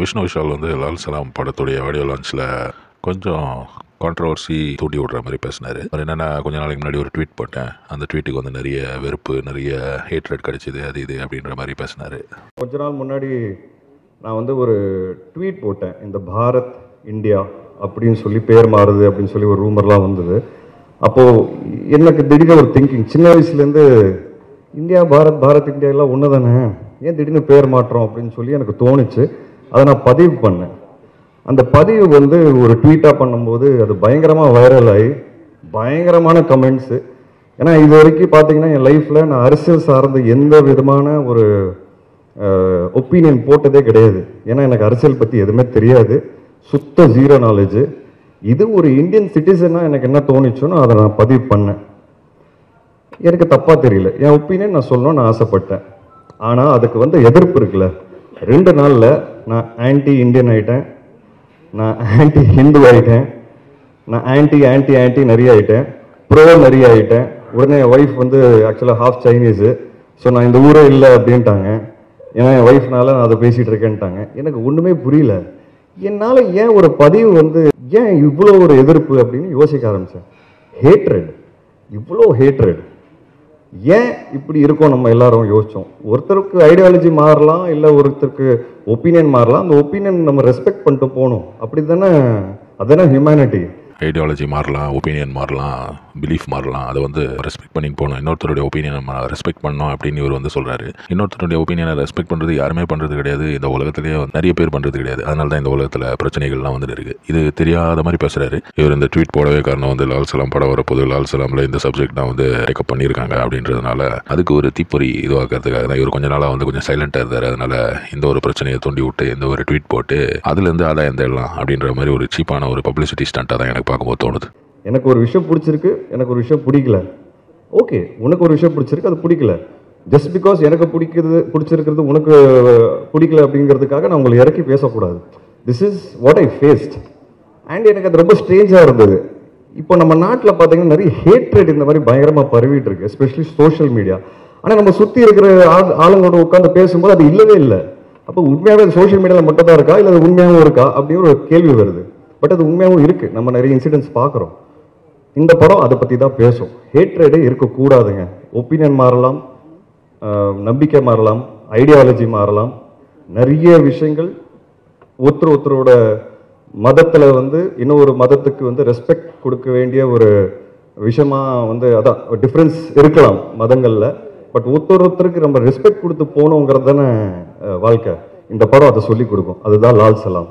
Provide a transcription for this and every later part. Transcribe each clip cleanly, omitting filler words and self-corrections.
விஷ்ணு விஷால் வந்து லால் சலாம் படத்துடைய ஆடியோ லான்ச்சில் கொஞ்சம் கான்ட்ரவர்சி தூண்டி விடுற மாதிரி பேசினார். அவர் என்னென்னா, கொஞ்ச நாளைக்கு முன்னாடி ஒரு ட்வீட் போட்டேன், அந்த ட்வீட்டுக்கு வந்து நிறைய வெறுப்பு, நிறைய ஹேட்ரட் கிடச்சிது, அது இது அப்படின்ற மாதிரி பேசினார். கொஞ்ச நாள் முன்னாடி நான் வந்து ஒரு ட்வீட் போட்டேன், இந்த பாரத் இந்தியா அப்படின்னு சொல்லி பேர் மாறுது அப்படின்னு சொல்லி ஒரு ரூமர்லாம் வந்தது. அப்போது எனக்கு திடீர்னு ஒரு திங்கிங், சின்ன வயசுலேருந்து இந்தியா பாரத் இந்தியா எல்லாம் ஒன்று தானே, ஏன் திடீர்னு பேர் மாற்றோம் அப்படின்னு சொல்லி எனக்கு தோணுச்சு. அதை நான் பதிவு பண்ணேன். அந்த பதிவு வந்து ஒரு ட்வீட்டாக பண்ணும்போது அது பயங்கரமாக வைரல் ஆகி பயங்கரமான கமெண்ட்ஸு. ஏன்னா இது வரைக்கும் பார்த்தீங்கன்னா என் லைஃப்பில் நான் அரசியல் சார்ந்த எந்த விதமான ஒரு ஒப்பீனியன் போட்டதே கிடையாது. ஏன்னா எனக்கு அரசியல் பற்றி எதுவுமே தெரியாது, சுத்த ஜீரோ நாலேஜு. இது ஒரு இந்தியன் சிட்டிசனாக எனக்கு என்ன தோணுச்சோன்னு அதை நான் பதிவு பண்ணேன். எனக்கு தப்பாக தெரியல, என் ஒப்பீனியன் நான் சொல்லணும்னு ஆசைப்பட்டேன். ஆனால் அதுக்கு வந்து எதிர்ப்பு இருக்குல்ல. 2 நாளில் நான் ஆன்டி இந்தியன் ஆகிட்டேன், நான் ஆன்டி ஹிந்து ஆகிட்டேன், நான் ஆன்டி நிறைய ஆகிட்டேன், ப்ரோ நிறைய ஆகிட்டேன். உடனே என் ஒய்ஃப் வந்து ஆக்சுவலாக ஹாஃப் சைனீஸு, ஸோ நான் இந்த ஊரே இல்லை அப்படின்ட்டாங்க. ஏன்னா என் ஒய்ஃப்னால நான் அதை பேசிகிட்டு இருக்கேன்ட்டாங்க. எனக்கு ஒன்றுமே புரியல. என்னால் ஏன் ஒரு பதிவு வந்து ஏன் இவ்வளோ ஒரு எதிர்ப்பு அப்படின்னு யோசிக்க ஆரம்பித்தேன். ஹேட்ரட், இவ்வளோ ஹேட்ரட் ஏன் இப்படி இருக்கோம் நம்ம எல்லாரும் யோசித்தோம். ஒருத்தருக்கு ஐடியாலஜி மாறலாம், இல்லை ஒருத்தருக்கு ஒப்பீனியன் மாறலாம். அந்த ஒப்பீனியன் நம்ம ரெஸ்பெக்ட் பண்ணிட்டு போகணும். அப்படி தானே, அதுதானே ஹியூமனிட்டி. ஐடியாலஜி மாறலாம், ஒப்பீனியன் மாறலாம், பிலீஃப் மாறலாம், அதை வந்து ரெஸ்பெக்ட் பண்ணிட்டு போகணும். இன்னொருத்தருடைய ஒப்பீனியனை நம்ம ரெஸ்பெக்ட் பண்ணோம் அப்படின்னு இவர் வந்து சொல்கிறாரு. இன்னொருத்தருடைய ஒப்பீனியனை ரெஸ்பெக்ட் பண்ணுறது யாருமே பண்ணுறது கிடையாது, இந்த உலகத்திலேயே நிறைய பேர் பண்ணுறது கிடையாது. அதனால தான் இந்த உலகத்தில் பிரச்சனைகள்லாம் வந்துட்டு இருக்குது. இது தெரியாத மாதிரி பேசுகிறாரு. இவர் இந்த ட்வீட் போடவே காரணம் வந்து லால் சலாம் படம் வரப்போது, லால் சலாமில் இந்த சப்ஜெக்ட் தான் வந்து டேக்கப் பண்ணியிருக்காங்க அப்படின்றதுனால அதுக்கு ஒரு தீப்பொறி இதுவாக்கிறதுக்காக தான் இவர் கொஞ்ச நாளாக வந்து கொஞ்சம் சைலண்ட்டாக இருந்தார். அதனால் இந்த ஒரு பிரச்சனையை தூண்டி விட்டு இந்த ஒரு ட்வீட் போட்டு அதுலேருந்து ஆதாயம் தேடலாம் அப்படின்ற மாதிரி ஒரு சீப்பான ஒரு பப்ளிசிட்டி ஸ்டண்ட்டாக தான் எனக்கு பார்க்கும்போது தோணுது. எனக்கு ஒரு விஷயம் பிடிச்சிருக்கு, எனக்கு ஒரு விஷயம் பிடிக்கல. ஓகே, உனக்கு ஒரு விஷயம் பிடிச்சிருக்கு, அது பிடிக்கல. ஜஸ்ட் பிகாஸ் எனக்கு பிடிச்சிருக்கிறது உனக்கு பிடிக்கல அப்படிங்கிறதுக்காக நான் உங்களை இறக்கி பேசக்கூடாது. This is what I faced. அண்ட் எனக்கு அது ரொம்ப ஸ்ட்ரேஞ்சாக இருந்தது. இப்போ நம்ம நாட்டில் பார்த்தீங்கன்னா நிறைய ஹேட்ரேட் இந்த மாதிரி பயங்கரமாக பரவிட்டு இருக்கு, எஸ்பெஷலி சோஷியல் மீடியா. ஆனால் நம்ம சுற்றி இருக்கிற ஆளுங்களோட உட்காந்து பேசும்போது அது இல்லவே இல்லை. அப்போ உண்மையாகவே அது சோஷியல் மீடியாவில் மட்டும் தான் இருக்கா, இல்லை அது உண்மையாகவும் இருக்கா அப்படின்னு ஒரு கேள்வி வருது. பட் அது உண்மையாகவும் இருக்குது, நம்ம நிறைய இன்சிடென்ட்ஸ் பார்க்குறோம். இந்த படம் அதை பற்றி தான் பேசும். ஹேட்ரேடே இருக்கக்கூடாதுங்க. ஒப்பீனியன் மாறலாம், நம்பிக்கை மாறலாம், ஐடியாலஜி மாறலாம், நிறைய விஷயங்கள். ஒருத்தரோட மதத்தில் வந்து இன்னொரு மதத்துக்கு வந்து ரெஸ்பெக்ட் கொடுக்க வேண்டிய ஒரு விஷயமா வந்து அதான் டிஃப்ரென்ஸ் இருக்கலாம் மதங்களில். பட் ஒருத்தருக்கு நம்ம ரெஸ்பெக்ட் கொடுத்து போகணுங்கிறது தானே வாழ்க்கை. இந்த படம் அதை சொல்லிக் கொடுக்கும். அதுதான் Lal Salaam.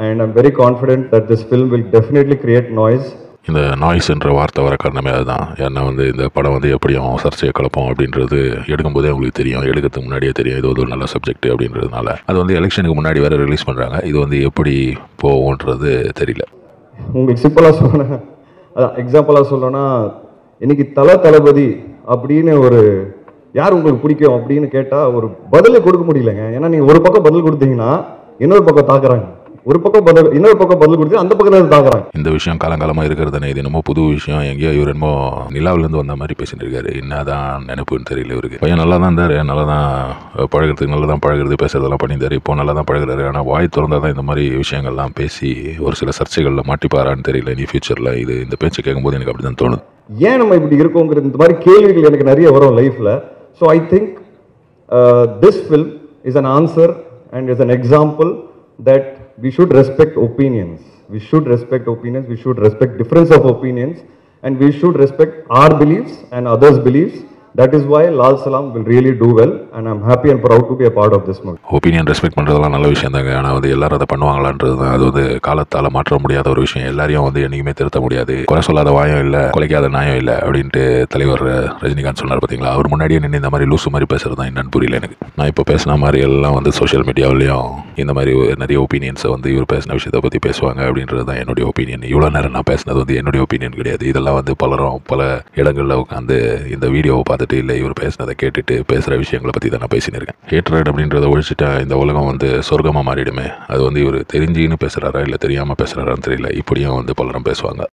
And I'm very confident that this film will definitely create noise. இந்த நாய்ஸ்ன்ற வார்த்தை வர காரணமே அதுதான். ஏன்னா வந்து இந்த படம் வந்து எப்படியும் சர்ச்சையை கலப்போம் அப்படின்றது எடுக்கும்போதே உங்களுக்கு தெரியும், எடுக்கிறதுக்கு முன்னாடியே தெரியும் இது ஒரு நல்ல சப்ஜெக்ட் அப்படின்றதுனால. அது வந்து எலெக்ஷனுக்கு முன்னாடி வேறு ரிலீஸ் பண்ணுறாங்க. இது வந்து எப்படி போகும்ன்றது தெரியல. உங்களுக்கு சிம்பிளாக சொல்லணும், அதான் எக்ஸாம்பிளாக சொல்லணும்னா, இன்னைக்கு தளபதி அப்படின்னு ஒரு யார் உங்களுக்கு பிடிக்கும் அப்படின்னு கேட்டால் ஒரு பதிலே கொடுக்க முடியலங்க. ஏன்னா நீங்கள் ஒரு பக்கம் பதில் கொடுத்தீங்கன்னா இன்னொரு பக்கம் தாக்குறாங்க, ஒரு பக்கம் பதில் இன்னொரு பக்கம் பதில் கொடுத்து அந்த பக்கத்தில் தாக்குறாங்க. இந்த விஷயம் காலங்காலமாக இருக்கிறது இது என்னமோ புது விஷயம். எங்கேயோ இவர் என்னமோ நிலாவிலேருந்து வந்த மாதிரி பேசிட்டு இருக்காரு. என்னதான் நினைப்புன்னு தெரியல இவருக்கு. பையன் நல்லா தான் இருந்தார், நல்லா தான் பழகிறதுக்கு நல்லா தான் பழகிறது, பேசுறதெல்லாம் பண்ணியிருந்தார். இப்போ நல்லா தான் பழகிறாரு. ஆனால் வாய் திறந்தால் தான் இந்த மாதிரி விஷயங்கள்லாம் பேசி ஒரு சில சர்ச்சைகளில் மாட்டிப்பாரான்னு தெரியல. இனி ஃபியூச்சரில் இந்த பேச்சு கேட்கும்போது எனக்கு அப்படி தான் தோணுது. ஏன் நம்ம இப்படி இருக்கோங்கிற இந்த மாதிரி கேள்விகள் எனக்கு நிறைய வரும் லைஃப்பில். So I think this film is an answer and is an example that we should respect opinions. We should respect opinions. We should respect difference of opinions, and we should respect our beliefs and others' beliefs. That is why Lal Salam will really do well, and I'm happy and proud to be a part of this movie. Opinion respect பண்ணுறதெல்லாம் நல்ல விஷயம் தாங்க. ஆனால் வந்து எல்லாரும் அதை பண்ணுவாங்களான்றது தான். அது வந்து காலத்தால் மாற்ற முடியாத ஒரு விஷயம். எல்லாரையும் வந்து என்றைக்குமே திருத்த முடியாது. குறை சொல்லாத வாயம் இல்லை, குலைக்காத நியாயம் இல்லை அப்படின்ட்டு தலைவர் ரஜினிகாந்த் சொன்னார் பார்த்தீங்களா. அவர் முன்னாடியே நின்று இந்த மாதிரி லூசு மாதிரி பேசுறது தான் என்னன்னு புரியல எனக்கு. நான் இப்போ பேசின மாதிரி எல்லாம் வந்து சோஷியல் மீடியாவிலையும் இந்த மாதிரி நிறைய ஒப்பீனியன்ஸை வந்து இவர் பேசின விஷயத்தை பற்றி பேசுவாங்க அப்படின்றது தான் என்னுடைய ஒப்பீனியன். இவ்வளோ நேரம் நான் பேசினது வந்து என்னுடைய ஒப்பீனியன் கிடையாது. இதெல்லாம் வந்து பலரும் பல இடங்களில் உட்காந்து இந்த வீடியோவை பார்த்துட்டு இல்லை இவர் பேசினதை கேட்டுட்டு பேசுகிற விஷயங்களை பற்றி தான் நான் பேசினு இருக்கேன். ஹேட்ரட் அப்படின்றத ஒழிச்சிட்டா இந்த உலகம் வந்து சொர்க்கமாக மாறிடுமே. அது வந்து இவர் தெரிஞ்சுன்னு பேசுகிறாரா இல்லை தெரியாமல் பேசுகிறாரான்னு தெரியல. இப்படியும் வந்து பலரும் பேசுவாங்க.